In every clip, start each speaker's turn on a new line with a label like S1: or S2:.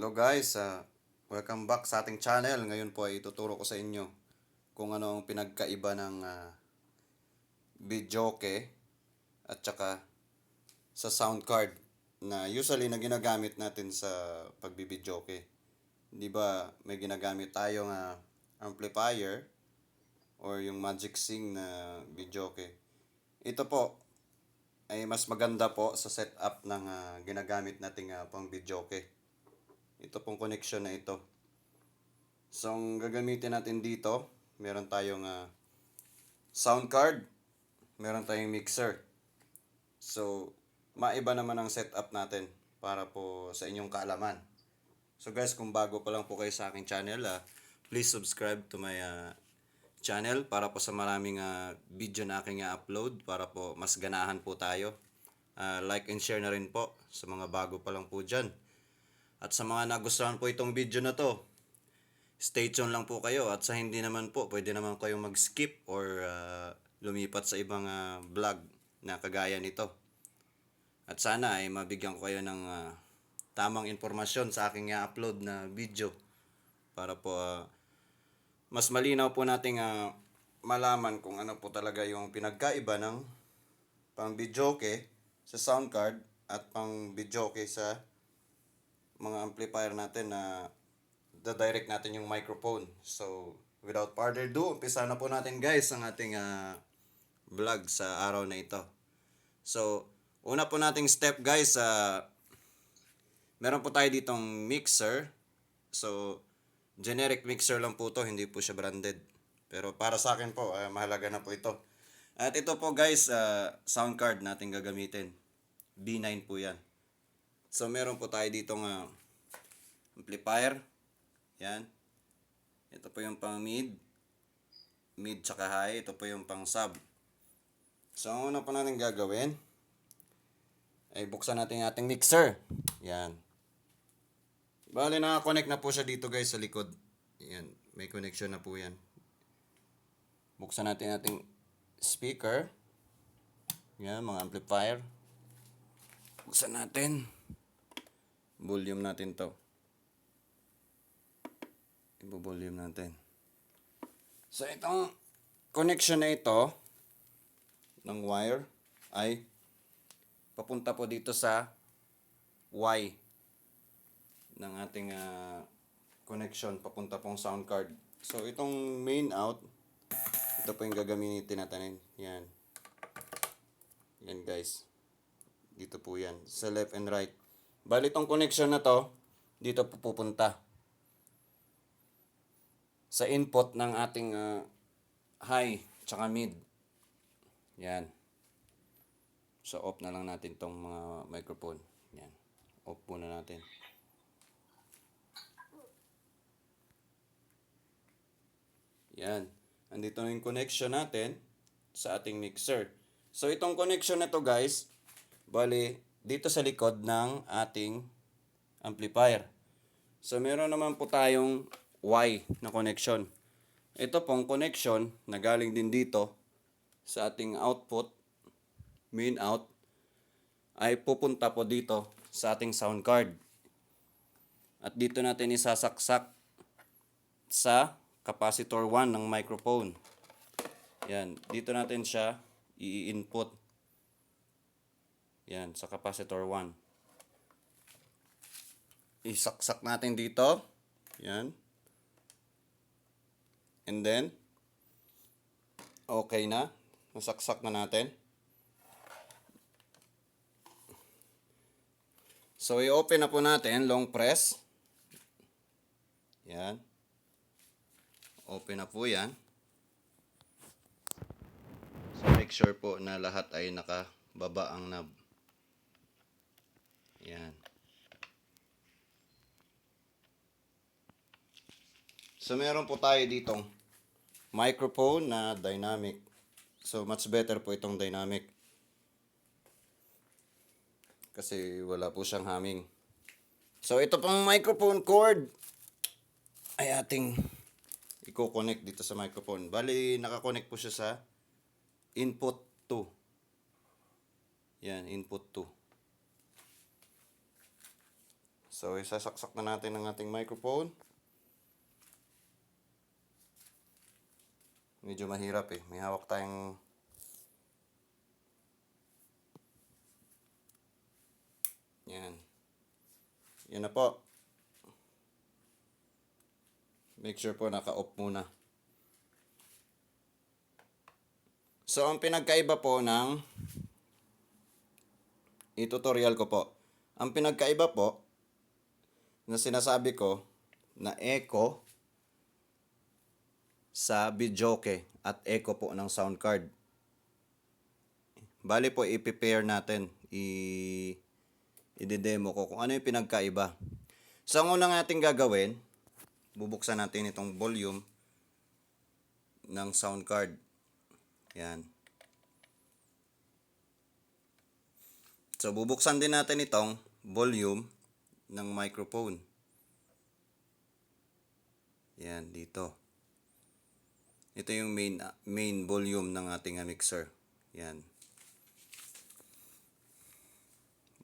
S1: Hello guys, welcome back sa ating channel. Ngayon po ay ituturo ko sa inyo kung ano ang pinagkaiba ng videoke at saka sa sound card na usually na ginagamit natin sa pagbibidyoke. Di ba may ginagamit tayong amplifier or yung Magic Sing na videoke. Ito po ay mas maganda po sa setup ng ginagamit nating pang videoke. Ito pong connection na ito. So, ang gagamitin natin dito, meron tayong sound card, meron tayong mixer. So, maiba naman ang setup natin para po sa inyong kaalaman. So guys, kung bago pa lang po kayo sa aking channel, please subscribe to my channel para po sa maraming video na aking upload para po mas ganahan po tayo. Like and share na rin po sa mga bago pa lang po dyan. At sa mga nagustuhan po itong video na to, stay tuned lang po kayo. At sa hindi naman po, pwede naman kayong mag-skip or lumipat sa ibang vlog na kagaya nito. At sana ay mabigyan ko kayo ng tamang informasyon sa aking upload na video para po mas malinaw po nating malaman kung ano po talaga yung pinagkaiba ng pang videoke sa sound card at pang videoke sa mga amplifier natin na direct natin yung microphone. So, without further ado, umpisa na po natin guys ang ating vlog sa araw na ito. So, una po nating step guys, meron po tayo ditong mixer. So, generic mixer lang po to, hindi po siya branded. Pero para sa akin po, mahalaga na po ito. At ito po guys, sound card natin gagamitin. B9 po yan. So, meron po tayo ditong amplifier. Yan. Ito po yung pang mid. Mid tsaka high. Ito po yung pang sub. So, ang una po natin gagawin ay buksan natin yung ating mixer. Yan. Bali, naka-connect na po siya dito guys sa likod. Yan. May connection na po yan. Buksan natin yung ating speaker. Yan, mga amplifier. Buksan natin. Volume natin to. Ibo-volume natin. So, itong connection na ito ng wire ay papunta po dito sa Y ng ating connection. Papunta pong sound card. So, itong main out, ito po yung gagamitin natin. Yan. Yan guys. Dito po yan. Sa left and right. Bali, itong connection na to, dito po pupunta sa input ng ating high tsaka mid. Yan. So, off na lang natin tong mga microphone. Yan. Off muna natin. Yan. Andito na yung connection natin sa ating mixer. So, itong connection na to guys, bali, dito sa likod ng ating amplifier. So, meron naman po tayong Y na connection. Ito pong connection na galing din dito sa ating output, main out, ay pupunta po dito sa ating sound card. At dito natin isasaksak sa capacitor 1 ng microphone. Yan, dito natin siya i-input. Yan, sa capacitor 1. Isaksak natin dito. Yan. And then, okay na. Nasaksak na natin. So, i-open na po natin, long press. Yan. Open na po yan. So, make sure po na lahat ay nakababa ang knob. Yan. So, meron po tayo ditong microphone na dynamic. So, much better po itong dynamic. Kasi wala po siyang humming. So, ito pong microphone cord ay ating i-connect dito sa microphone. Bali, nakakonect po siya sa input 2. Yan, input 2. So, isasaksak na natin ang ating microphone. Medyo mahirap eh. May hawak tayong yan. Yan na po. Make sure po naka-off muna. So, ang pinagkaiba po ng i-tutorial ko po. Ang pinagkaiba po na sinasabi ko na echo sa videoke at echo po ng sound card. Bali po i-prepare natin, i-demo ko kung ano yung pinagkaiba. So, ang unang natin gagawin, bubuksan natin itong volume ng sound card. Yan. So, bubuksan din natin itong volume ng microphone. Yan, dito. Ito yung main volume ng ating mixer. Yan.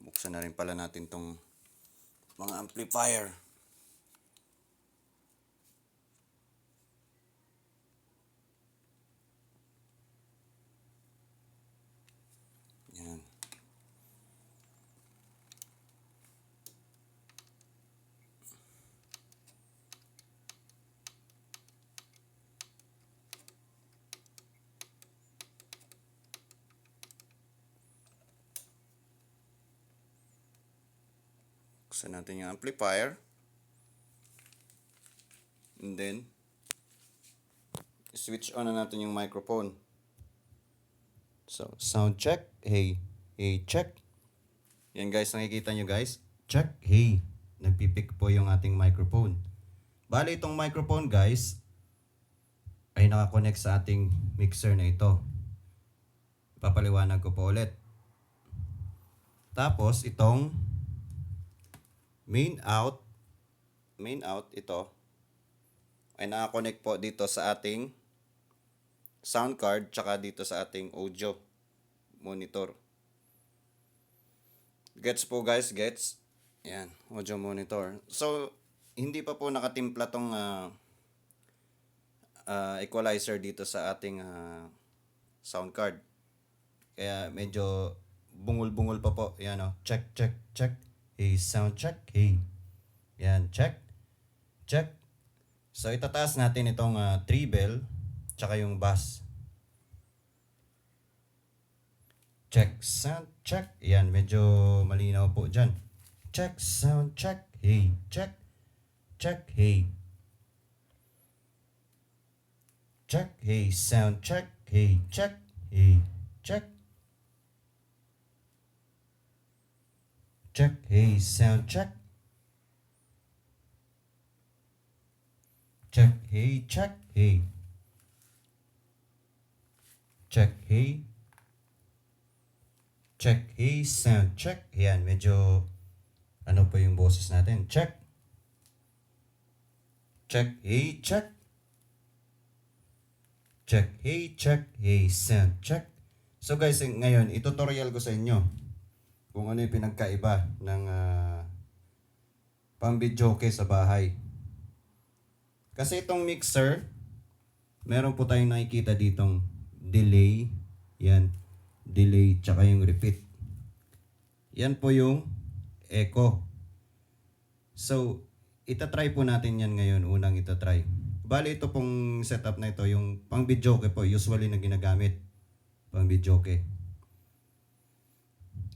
S1: Buksan na rin pala natin tong mga amplifier. Yan. Buksan natin yung amplifier. And then, switch on na natin yung microphone. So, sound check. Hey. Hey, check. Yan guys, nakikita nyo guys. Check. Hey. Nagpipick po yung ating microphone. Bali, itong microphone guys, ay nakakonect sa ating mixer na ito. Papaliwanag ko po ulit. Tapos, itong main out ito ay nakakonect po dito sa ating sound card tsaka dito sa ating audio monitor. Gets po guys, gets? Yan, audio monitor. So, hindi pa po nakatimpla tong equalizer dito sa ating sound card. Kaya medyo bungol-bungol pa po. Yan o, check, check, check. Hey, sound check. Hey. Yan, check. Check. So, itataas natin itong treble tsaka yung bass. Check, sound check. Yan, medyo malinaw po dyan. Check, sound check. Hey, check. Check, hey. Check, hey, sound check. Hey, check. Hey, check. Check, hey, sound check. Check, hey, check, hey. Check, hey. Check, hey, sound check. Yan, medyo ano po yung boses natin. Check. Check, hey, check. Check, hey, check, hey, sound check. So guys, ngayon, itutorial ko sa inyo kung ano yung pinagkaiba ng pang-videoke sa bahay. Kasi itong mixer, meron po tayong nakikita ditong delay. Yan, delay tsaka yung repeat. Yan po yung echo. So, itatry po natin yan ngayon. Unang itatry. Bali ito pong setup na ito, yung pang-videoke po, usually na ginagamit. Pang-videoke.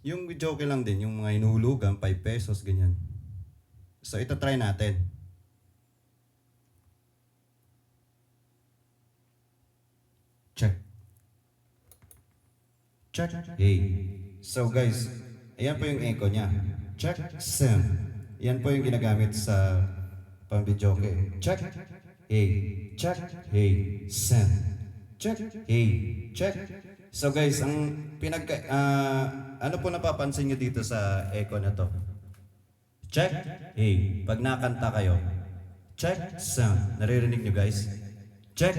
S1: Yung videoke lang din, yung mga inuhulugan, 5 pesos, ganyan. So, itatry natin. Check. Check. Hey. So guys, ayan po yung echo niya. Check. Sound. Yan po yung ginagamit sa pang-videoke. Check. Hey. Check. Hey. Sound. Check. Hey. Check. So guys, ang ano po napapansin nyo dito sa echo na to? Check. Hey. Pag nakanta kayo, check. Sound. Naririnig nyo guys? Check.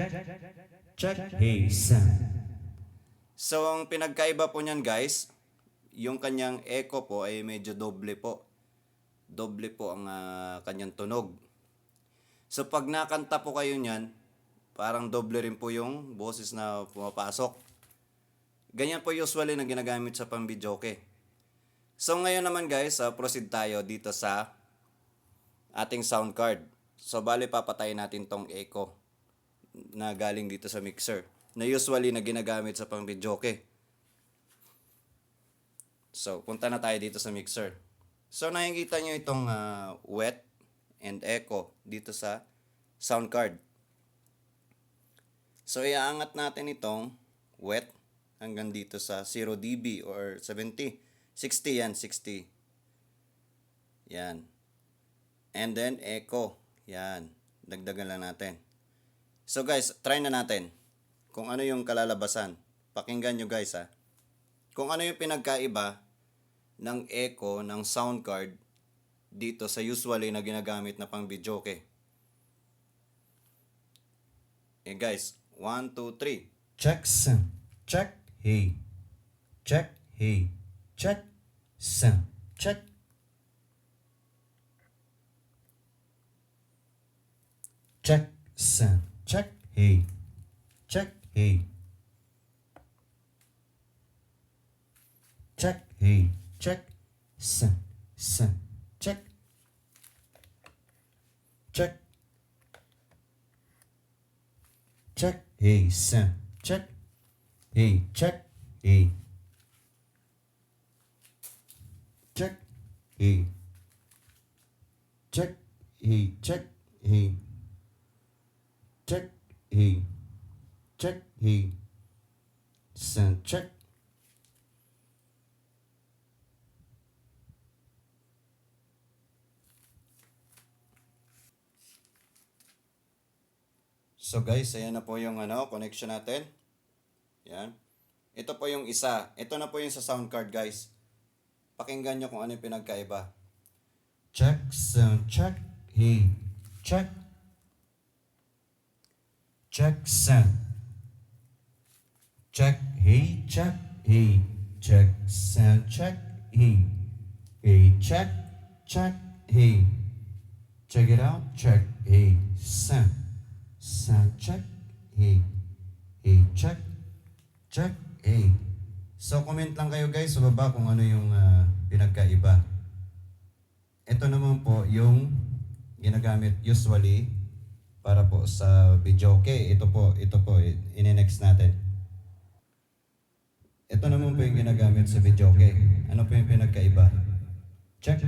S1: Check. Hey. Sound. So, ang pinagkaiba po niyan guys, yung kanyang echo po ay medyo doble po. doble po ang kanyang tunog. So pag nakanta po kayo niyan, parang doble rin po yung boses na pumapasok. Ganyan po usually na ginagamit sa pang-videoke. So ngayon naman guys, proceed tayo dito sa ating sound card. So bali papatayin natin tong echo na galing dito sa mixer na usually na ginagamit sa pang-videoke. So, punta na tayo dito sa mixer. So, nakikita nyo itong wet and echo dito sa sound card. So, iaangat natin itong wet hanggang dito sa 0 dB or 70. 60 yan, 60. Yan. And then, echo. Yan. Dagdagan lang natin. So, guys, try na natin kung ano yung kalalabasan. Pakinggan nyo guys ha. Kung ano yung pinagkaiba ng echo ng sound card dito sa usually na ginagamit na pang videoke. Guys, 1, 2, 3.
S2: Check sound. Check hey. Check hey. Check sound. Check. Check sound. Check hey. Check hey. Check hey. Check sound. Sound. Check. Check. Check hey sound. Check hey. Check hey. Check hey. Check hey. Check hey. Check hey. Check hey. Sound check.
S1: So guys, ayan na po yung connection natin. Yan. Ito po yung isa. Ito na po yung sa sound card guys. Pakinggan nyo kung ano yung pinagkaiba.
S2: Check sound. Check hey. Check. Check sound. Check hey. Check hey. Check sound. Check hey. Hey. Check. Check hey. Check it out. Check hey. Sound. Sound check hey. Hey. Check. Check hey. So comment lang kayo guys sa baba kung ano yung pinagkaiba. Ito naman po yung ginagamit usually para po sa videoke. Ito po ine-next natin. Ito naman po yung ginagamit sa videoke. Ano po yung pinagkaiba? Check.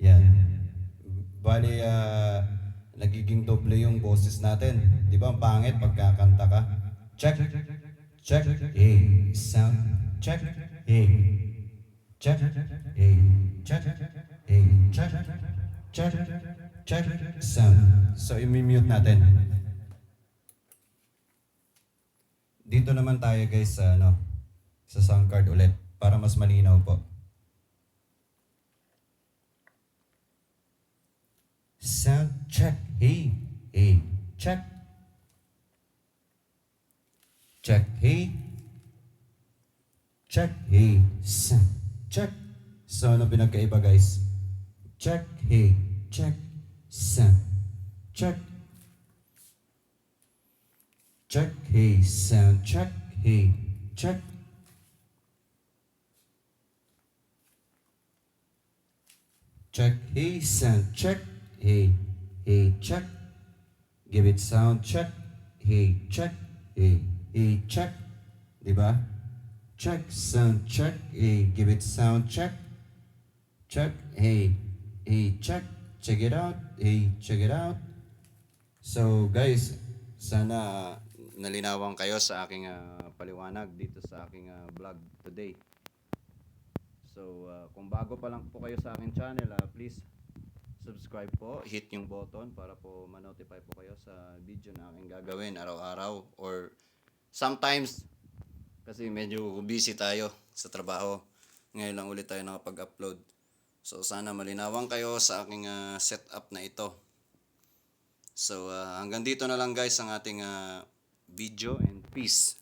S2: Yan. Bali, nagiging doble yung boses natin. Di ba ang pangit pagkakanta ka? Check. Check. Hey. Sound. Check. Hey. Check. Hey. Check. Hey. Check. Check. Check. Sound. So, i-mute natin. Dito naman tayo guys sa sa sound card ulit para mas malinaw po. Sound check. Hey. Hey. Check. Check. Hey. Check. Hey. Sound. Check. So, ano pinagkaiba guys? Check. Hey. Check. Sound. Check. Check. Hey. Sound. Check. Hey. Check. Check. Hey. Sound. Check. Hey. Hey. Check. Give it sound. Check. Hey. Check. Hey. Hey. Check. Diba? Check. Sound. Check. Hey. Give it sound. Check. Check. Hey. Hey. Check. Check it out. Hey. Check it out. So guys,
S1: Sana nalinawan kayo sa aking paliwanag dito sa aking vlog today. So kung bago pa lang po kayo sa aking channel, please subscribe po, hit yung button para po ma-notify po kayo sa video na aking gagawin araw-araw or sometimes kasi medyo busy tayo sa trabaho. Ngayon lang ulit tayo nakapag-upload. So sana malinawan kayo sa aking setup na ito. So hanggang dito na lang guys ang ating video and peace.